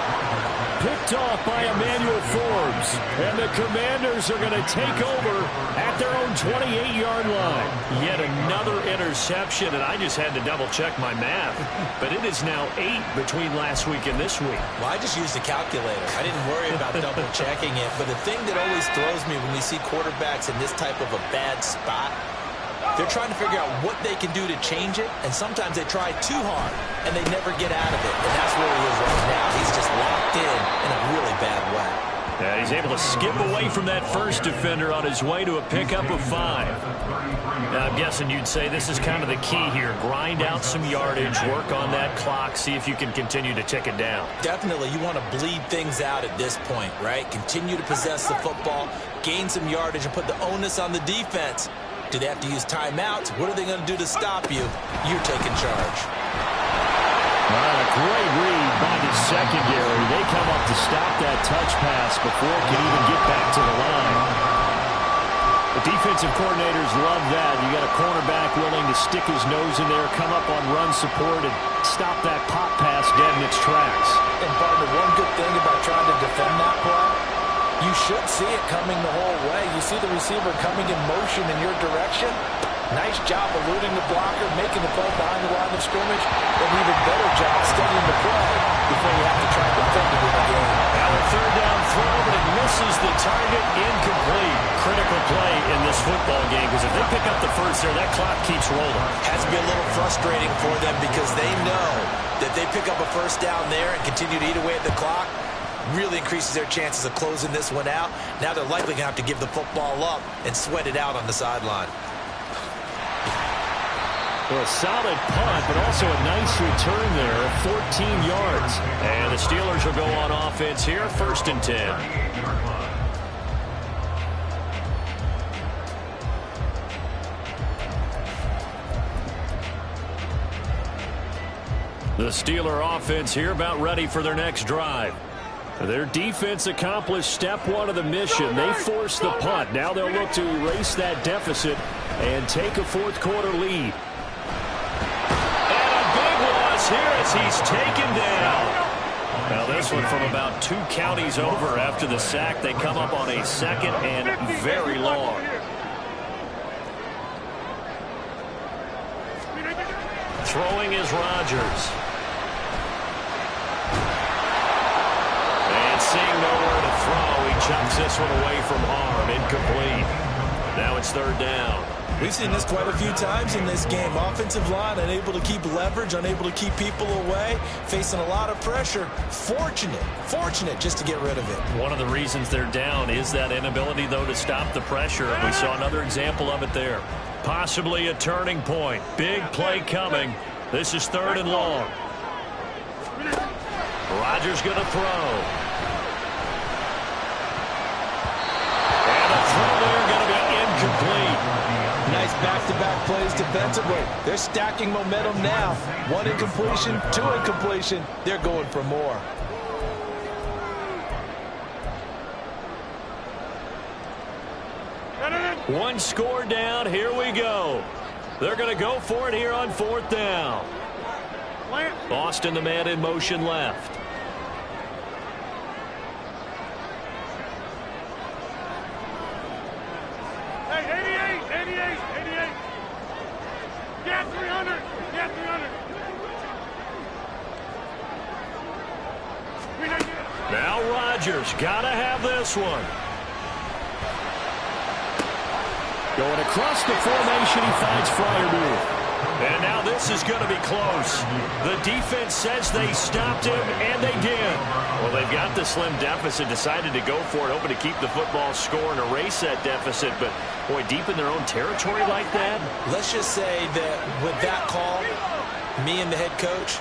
Picked off by Emmanuel Forbes. And the Commanders are going to take over at their own 28-yard line. Yet another interception, and I just had to double-check my math. But it is now 8 between last week and this week. Well, I just used a calculator. I didn't worry about double-checking it. But the thing that always throws me when we see quarterbacks in this type of a bad spot, they're trying to figure out what they can do to change it, and sometimes they try too hard, and they never get out of it. And that's where he is right now. He's just locked in a really bad way. Yeah, he's able to skip away from that first defender on his way to a pickup of 5. Now, I'm guessing you'd say this is kind of the key here. Grind out some yardage, work on that clock, see if you can continue to tick it down. Definitely, you want to bleed things out at this point, right? Continue to possess the football, gain some yardage, and put the onus on the defense. Do they have to use timeouts? What are they going to do to stop you? You're taking charge. A great read by the secondary. They come up to stop that touch pass before it can even get back to the line. The defensive coordinators love that. You got a cornerback willing to stick his nose in there, come up on run support, and stop that pop pass dead in its tracks. And, partner, one good thing about trying to defend that play, you should see it coming the whole way. You see the receiver coming in motion in your direction. Nice job eluding the blocker, making the play behind the line of scrimmage. An even better job studying the play before you have to try to defend it in the game. Now a 3rd down throw, but it misses the target. Incomplete. Critical play in this football game, because if they pick up the first there, that clock keeps rolling. Has to be a little frustrating for them, because they know that they pick up a 1st down there and continue to eat away at the clock. really increases their chances of closing this one out. Now they're likely going to have to give the football up and sweat it out on the sideline. Well, a solid punt, but also a nice return there of 14 yards. And the Steelers will go on offense here, 1st and 10. The Steeler offense here about ready for their next drive. Their defense accomplished step 1 of the mission. They forced the punt. Now they'll look to erase that deficit and take a 4th quarter lead. And a big loss here as he's taken down. Now this one from about 2 counties over after the sack. They come up on a 2nd and very long. Throwing is Rodgers. Seeing nowhere to throw, he chucks this one away from harm. Incomplete. Now it's 3rd down. We've seen this quite a few times in this game. Offensive line unable to keep leverage, unable to keep people away, facing a lot of pressure. Fortunate just to get rid of it. One of the reasons they're down is that inability, though, to stop the pressure. We saw another example of it there. Possibly a turning point. Big play coming. This is 3rd and long. Rodgers going to throw. Complete. Nice back-to-back plays defensively. They're stacking momentum now. 1 incompletion, 2 incompletion. They're going for more. One score down. Here we go. They're going to go for it here on 4th down. Boston, the man in motion left. Now Rodgers, gotta have this one. Going across the formation, he finds Freiermuth. And now this is going to be close. The defense says they stopped him, and they did. Well, they've got the slim deficit, decided to go for it, hoping to keep the football score and erase that deficit. But, boy, deep in their own territory like that. Let's just say that with that call, me and the head coach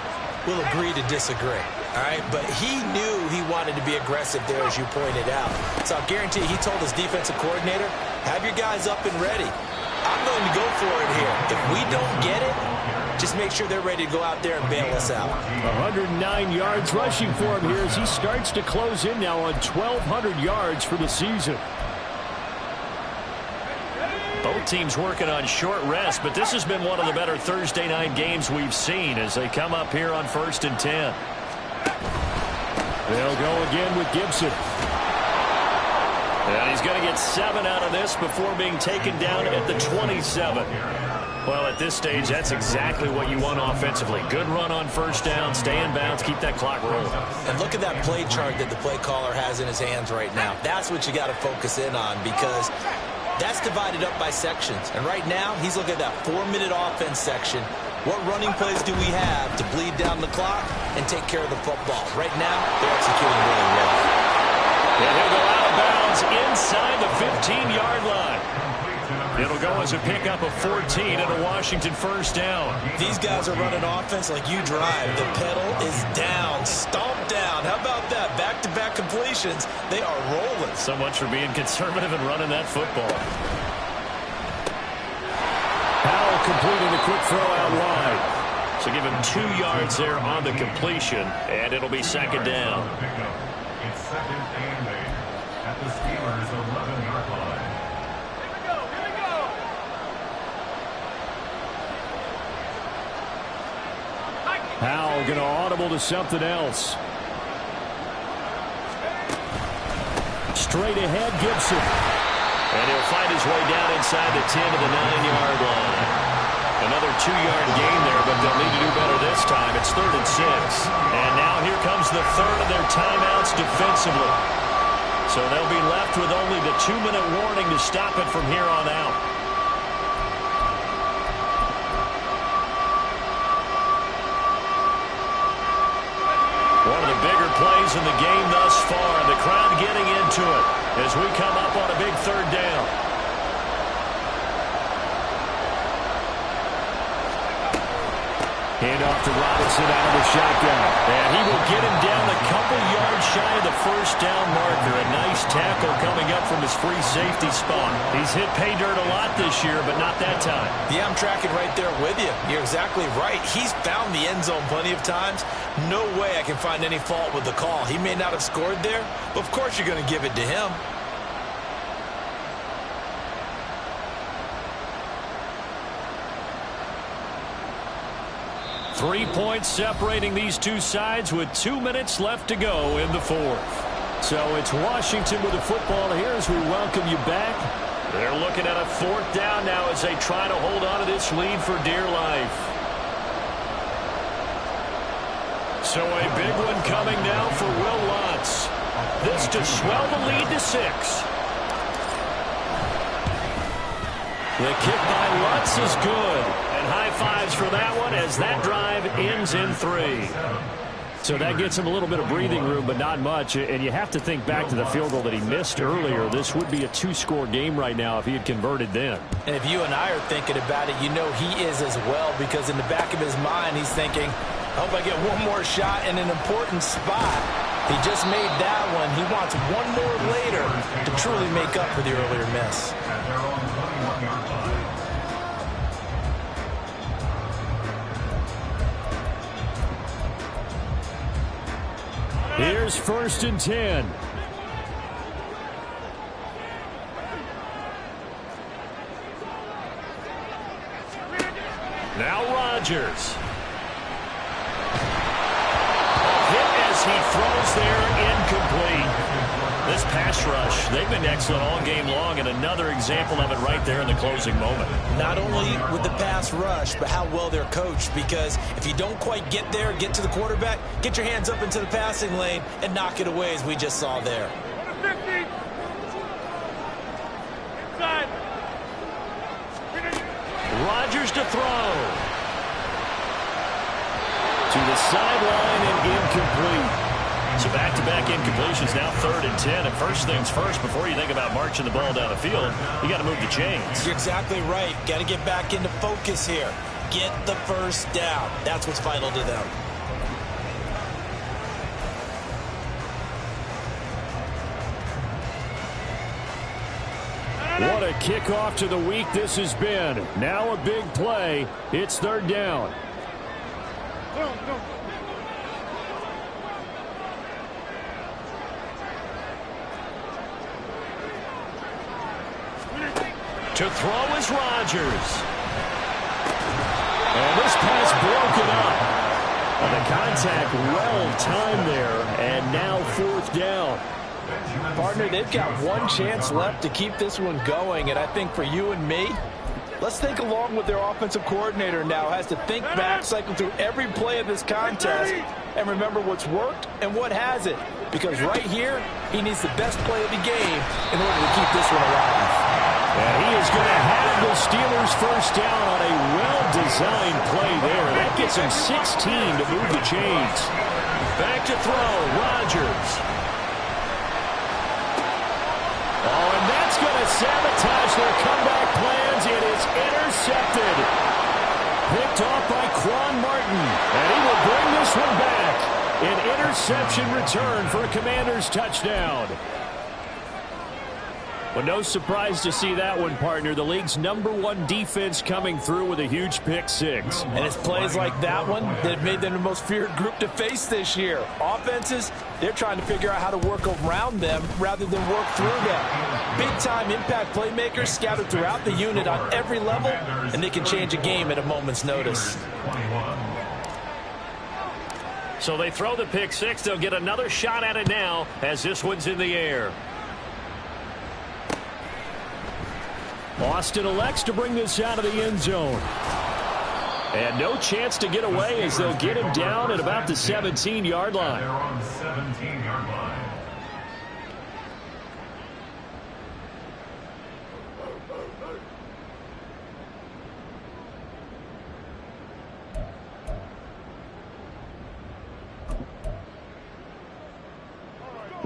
will agree to disagree. All right, but he knew he wanted to be aggressive there, as you pointed out. So I'll guarantee he told his defensive coordinator, have your guys up and ready. I'm going to go for it here. If we don't get it, just make sure they're ready to go out there and bail us out. 109 yards rushing for him here as he starts to close in now on 1,200 yards for the season. Both teams working on short rest, but this has been one of the better Thursday night games we've seen as they come up here on 1st and 10. They'll go again with Gibson. And he's going to get 7 out of this before being taken down at the 27. Well, at this stage, that's exactly what you want offensively. Good run on 1st down, stay in bounds, keep that clock rolling. And look at that play chart that the play caller has in his hands right now. That's what you got to focus in on because that's divided up by sections. And right now, he's looking at that 4-minute offense section. What running plays do we have to bleed down the clock and take care of the football? Right now, they're executing really well. And he'll go out of bounds inside the 15-yard line. It'll go as a pickup of 14 and a Washington 1st down. These guys are running offense like you drive. The pedal is down, stomped down. How about that? Back-to-back completions. They are rolling. So much for being conservative and running that football. Powell completing the quick throw out wide. So give him 2 yards there on the completion, and it'll be 2nd down. It's 2nd and 8 at the Steelers' 11-yard line. Powell going to audible to something else. Straight ahead, Gibson. And he'll find his way down inside the 10 to the 9-yard line. Another 2-yard gain there, but they'll need to do better this time. It's 3rd and 6. And now here comes the 3rd of their timeouts defensively. So they'll be left with only the 2-minute warning to stop it from here on out. One of the bigger plays in the game thus far. The crowd getting into it as we come up on a big third down. Hand off to Robinson out of the shotgun. And he will get him down a couple yards shy of the first down marker. A nice tackle coming up from his free safety spot. He's hit pay dirt a lot this year, but not that time. Yeah, I'm tracking right there with you. You're exactly right. He's found the end zone plenty of times. No way I can find any fault with the call. He may not have scored there, but of course you're going to give it to him. 3 points separating these two sides with 2 minutes left to go in the fourth. So it's Washington with the football here as we welcome you back. They're looking at a fourth down now as they try to hold on to this lead for dear life. So a big one coming now for Will Lutz. This to swell the lead to 6. The kick by Lutz is good. And high fives for that one as that drive ends in 3. So that gets him a little bit of breathing room, but not much. And you have to think back to the field goal that he missed earlier. This would be a 2-score game right now if he had converted then. And if you and I are thinking about it, you know he is as well, because in the back of his mind, he's thinking, I hope I get one more shot in an important spot. He just made that one. He wants one more later to truly make up for the earlier miss. Here's 1st and 10. Now Rodgers. Hit as he throws there, incomplete. This pass rush, they've been excellent all game long, and another example of it right there in the closing moment. Not only with the pass rush, but how well they're coached, because if you don't quite get there, get to the quarterback, get your hands up into the passing lane and knock it away as we just saw there. Rodgers to throw. To the sideline and incomplete. So back-to-back incompletions, now 3rd and 10. And first things first, before you think about marching the ball down the field, you got to move the chains. You're exactly right. Got to get back into focus here. Get the first down. That's what's vital to them. What a kickoff to the week this has been. Now a big play. It's 3rd down. To throw is Rodgers. And this pass broken up. And the contact well timed there. And now 4th down. Partner, they've got one chance left to keep this one going. And I think for you and me, let's think along with their offensive coordinator now. Has to think back, cycle through every play of this contest, and remember what's worked and what hasn't. Because right here, he needs the best play of the game in order to keep this one alive. And he is going to have the Steelers first down on a well-designed play there. That gets him 16 to move the chains. Back to throw, Rodgers. Oh, and that's going to sabotage their comeback plans. It is intercepted. Picked off by Quan Martin. And he will bring this one back. An interception return for a Commanders touchdown. Well, no surprise to see that one, partner. The league's #1 defense coming through with a huge pick 6. And it's plays like that one that have made them the most feared group to face this year. Offenses, they're trying to figure out how to work around them rather than work through them. Big-time impact playmakers scattered throughout the unit on every level, and they can change a game at a moment's notice. So they throw the pick 6. They'll get another shot at it now as this one's in the air. Austin elects to bring this out of the end zone. And no chance to get away as they'll get him down at about the 17-yard line. They're on the 17-yard line.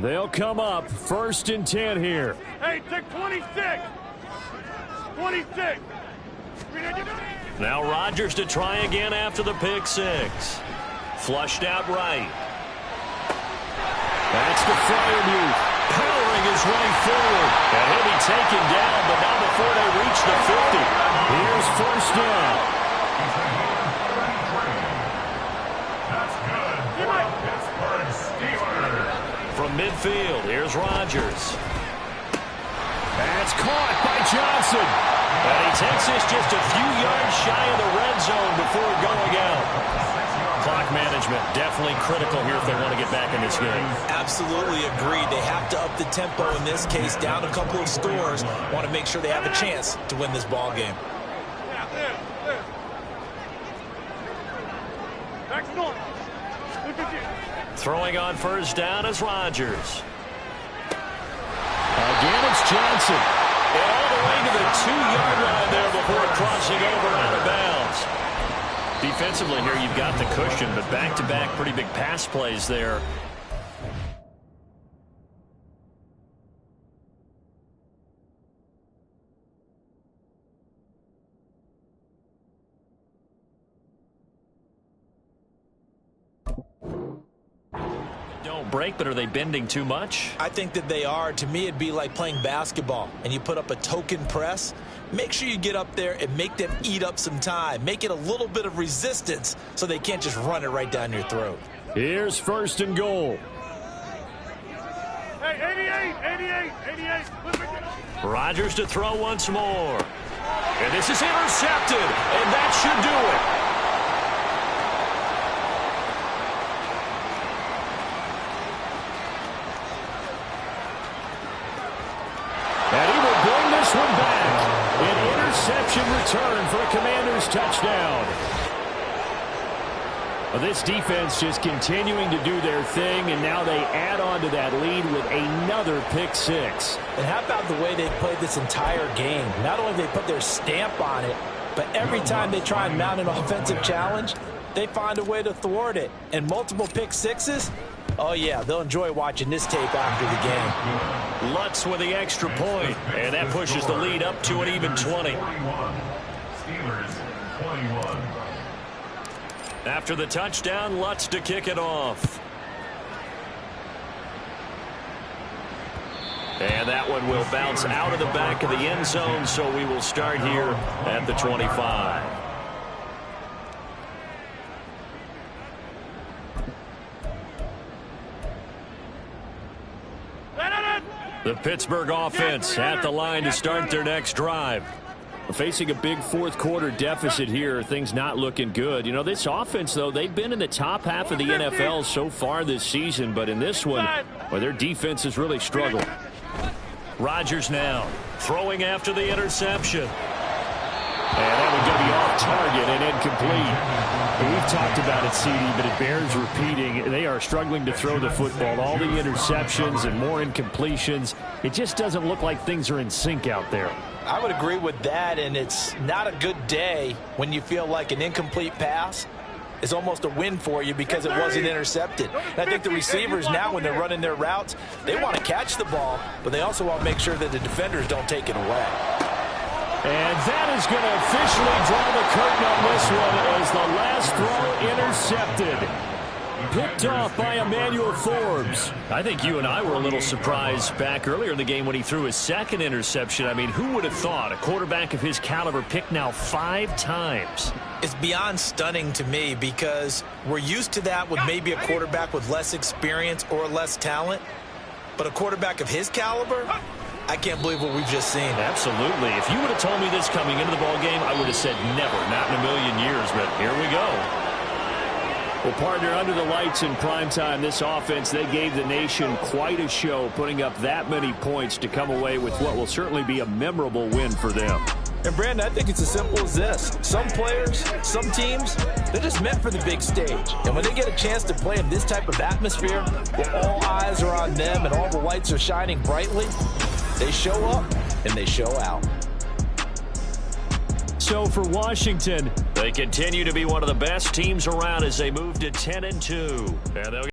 They'll come up 1st and 10 here. Hey, take 26. 26. Now Rodgers to try again after the pick six. Flushed out right. That's the Freiermuth. Powering his way forward. And he'll be taken down, but not before they reach the 50. Here's 1st down. That's good for Pittsburgh Steelers. From midfield, here's Rodgers. That's caught by Johnson. And he takes this just a few yards shy of the red zone before going out. Clock management definitely critical here if they want to get back in this game. Absolutely agreed. They have to up the tempo in this case, down a couple of scores. Want to make sure they have a chance to win this ball game. Throwing on 1st down is Rodgers. Again, it's Johnson. And all the way to the 2-yard line there before crossing over out of bounds. Defensively here, you've got the cushion, but back-to-back pretty big pass plays there. Don't break, but are they bending too much? I think that they are. To me, it'd be like playing basketball, and you put up a token press. Make sure you get up there and make them eat up some time. Make it a little bit of resistance so they can't just run it right down your throat. Here's 1st and goal. Hey, 88. Rodgers to throw once more. And this is intercepted, and that should do it. And he will bring this one back. An interception return for a Commanders touchdown. Well, this defense just continuing to do their thing, and now they add on to that lead with another pick six. And how about the way they played this entire game? Not only did they put their stamp on it, but every time they try and mount an offensive challenge, they find a way to thwart it. And multiple pick sixes, oh yeah, they'll enjoy watching this tape after the game. Lutz with the extra point, and that pushes the lead up to an even 20. Steelers 21. After the touchdown, Lutz to kick it off. And that one will bounce out of the back of the end zone, so we will start here at the 25. The Pittsburgh offense at the line to start their next drive. Facing a big fourth quarter deficit here, things not looking good. You know, this offense, though, they've been in the top half of the NFL so far this season, but in this one, well, their defense has really struggled. Rodgers now throwing after the interception. And that one going to be off target and incomplete. We've talked about it, CD, but it bears repeating. They are struggling to throw the football. All the interceptions and more incompletions. It just doesn't look like things are in sync out there. I would agree with that, and it's not a good day when you feel like an incomplete pass is almost a win for you because it wasn't intercepted. And I think the receivers now, when they're running their routes, they want to catch the ball, but they also want to make sure that the defenders don't take it away. And that is going to officially draw the curtain on this one as the last throw intercepted. Picked off by Emmanuel Forbes. I think you and I were a little surprised back earlier in the game when he threw his second interception. I mean, who would have thought a quarterback of his caliber picked now 5 times? It's beyond stunning to me because we're used to that with maybe a quarterback with less experience or less talent. But a quarterback of his caliber, I can't believe what we've just seen. Absolutely. If you would have told me this coming into the ballgame, I would have said never, not in a million years. But here we go. Well, partner, under the lights in primetime, this offense, they gave the nation quite a show, putting up that many points to come away with what will certainly be a memorable win for them. And, Brandon, I think it's as simple as this. Some players, some teams, they're just meant for the big stage. And when they get a chance to play in this type of atmosphere, where all eyes are on them and all the lights are shining brightly, they show up and they show out. So for Washington, they continue to be one of the best teams around as they move to 10-2. And they'll